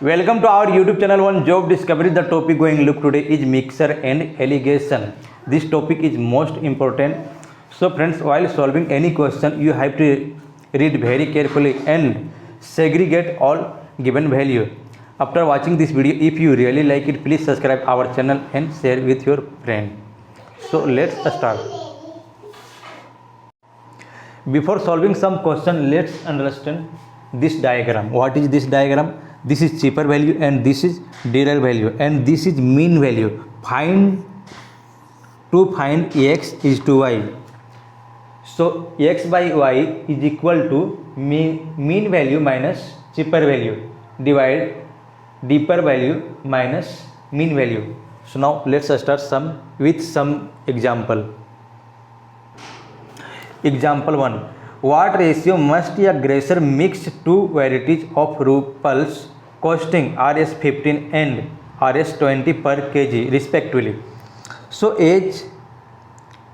Welcome to our YouTube channel on Job Discovery. The topic going look today is mixer and allegation. This topic is most important. So friends, while solving any question, you have to read very carefully and segregate all given value. After watching this video, if you really like it, please subscribe our channel and share with your friend. So let's start. Before solving some question, let's understand this diagram. What is this diagram? This is cheaper value and this is dearer value and this is mean value. Find x is to y. So x by y is equal to mean value minus cheaper value divide deeper value minus mean value. So now let's start with some example. Example 1. What ratio must a grocer mix two varieties of rupals costing Rs 15 and Rs 20 per kg respectively? So as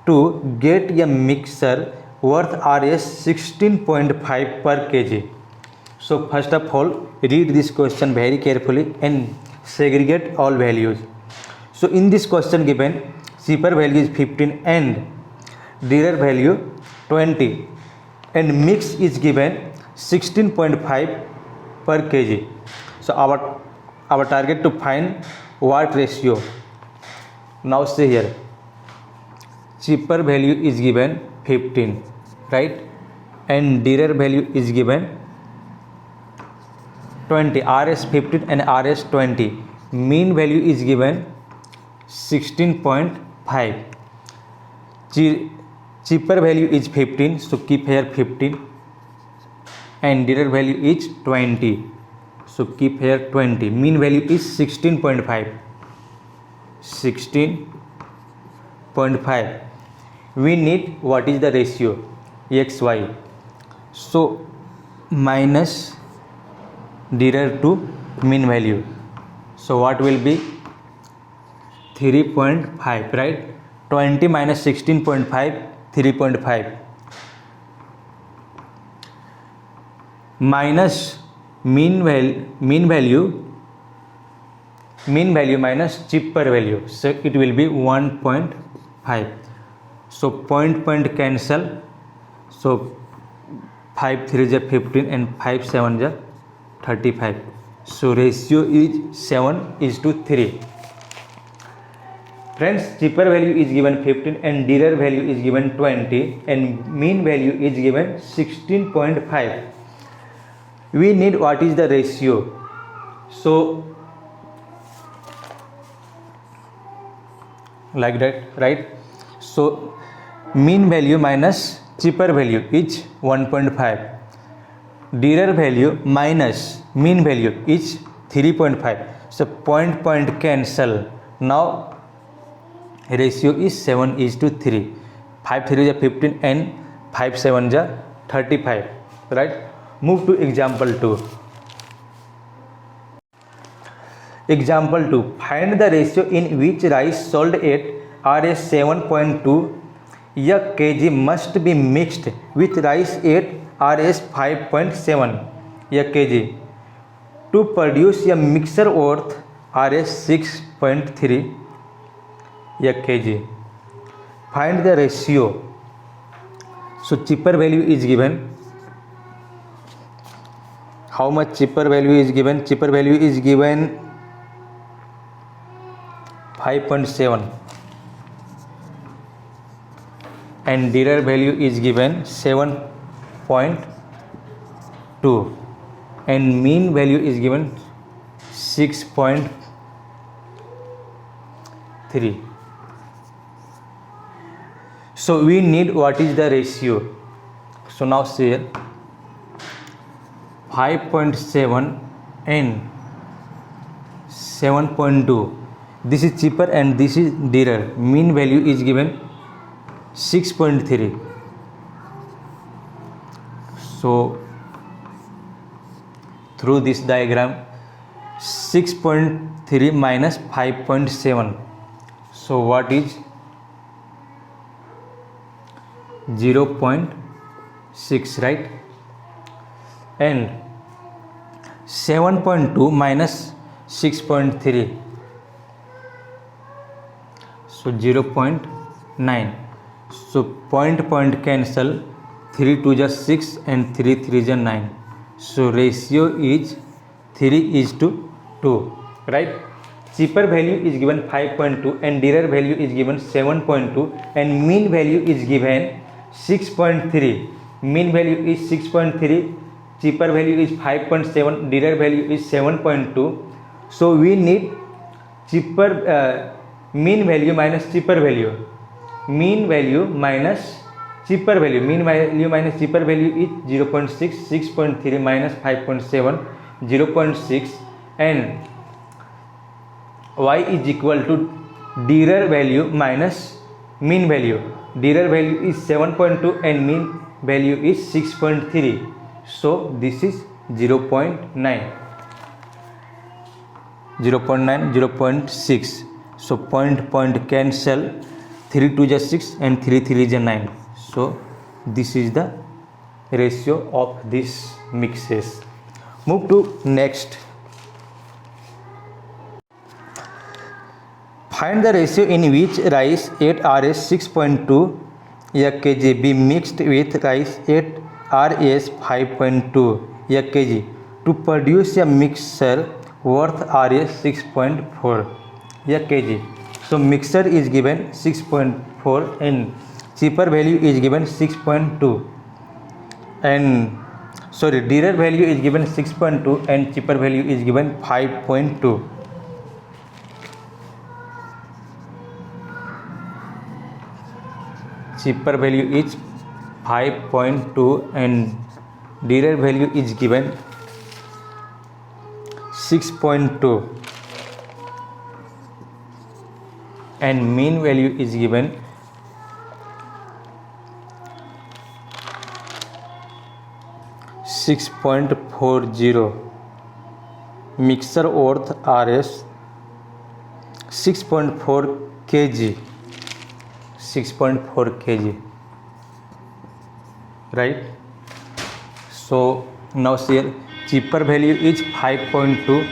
to get a mixture worth Rs 16.5 per kg. So first of all, read this question very carefully and segregate all values. So in this question given, cheaper value is 15 and dearer value 20 and mix is given 16.5 per kg. So our target to find what ratio. Now see here, cheaper value is given 15, right, and dearer value is given 20, Rs 15 and Rs 20. Mean value is given 16.5. Cheaper value is 15, so keep here 15, and dearer value is 20, so keep here 20. Mean value is 16.5. 16.5. We need what is the ratio xy. So minus dearer to mean value. So what will be 3.5, right? 20 minus 16.5, 3.5 minus mean value minus cheaper value, so it will be 1.5. so point cancel, so 5 3 is 15 and 5 7 is 35. So ratio is 7:3. Friends, cheaper value is given 15 and dearer value is given 20 and mean value is given 16.5. We need what is the ratio. So like that, right? So mean value minus cheaper value is 1.5. Dearer value minus mean value is 3.5. So point cancel. Now ratio is 7:3. 5 3 is 15 and 5 7 is 35, right? Move to example 2. Example 2. Find the ratio in which rice sold at Rs 7.2 a kg must be mixed with rice at Rs 5.7 a kg to produce a mixture worth Rs 6.3 a kg. Find the ratio. So cheaper value is given. How much cheaper value is given? Cheaper value is given 5.7 and dearer value is given 7.2 and mean value is given 6.3. So we need what is the ratio. So now see here, 5.7 and 7.2. This is cheaper and this is dearer. Mean value is given 6.3. So through this diagram, 6.3 minus 5.7. So what is 0.6, right? And 7.2 minus 6.3, so 0.9. So point cancel, 3 2 is 6 and 3 3 is 9. So ratio is 3:2, right? Cheaper value is given 5.2 and dearer value is given 7.2 and mean value is given 6.3. Mean value is 6.3, cheaper value is 5.7, dearer value is 7.2. So we need cheaper mean value minus cheaper value. Mean value minus cheaper value. Mean value minus cheaper value is 0.6. 6.3 minus 5.7, 0.6, and y is equal to dearer value minus mean value. Dearer value is 7.2 and mean value is 6.3. So this is 0.9, 0.6. So point cancel, 3 2 is 6 and 3 3 is 9. So this is the ratio of these mixes. Move to next. Find the ratio in which rice at Rs 6.2 kg be mixed with rice at Rs 5.2 kg to produce a mixture worth Rs 6.4 kg. So mixture is given 6.4 and cheaper value is given 6.2, and sorry, dearer value is given 6.2 and cheaper value is given 5.2. Cheaper value is 5.2 and dearer value is given 6.2 and mean value is given 6.40. Mixture worth Rs 6.4 kg. 6.4 kg, right? So now here cheaper value is 5.2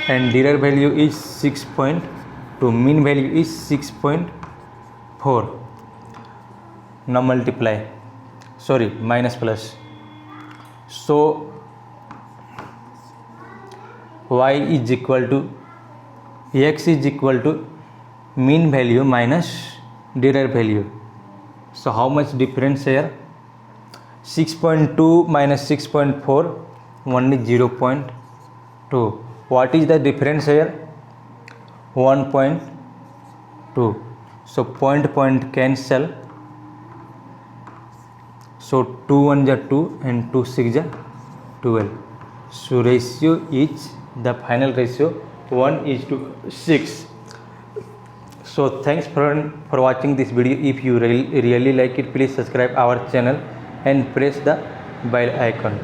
and dearer value is 6.2, mean value is 6.4. Now multiply, sorry, minus plus. So y is equal to x is equal to mean value minus dearer value. So how much difference here? 6.2 minus 6.4, only 0.2. What is the difference here? 1.2. So point cancel. So 2 1 is 2 and 2 6 is 12. So ratio is, the final ratio 1:6. So thanks for watching this video. If you really like it, please subscribe our channel and press the bell icon.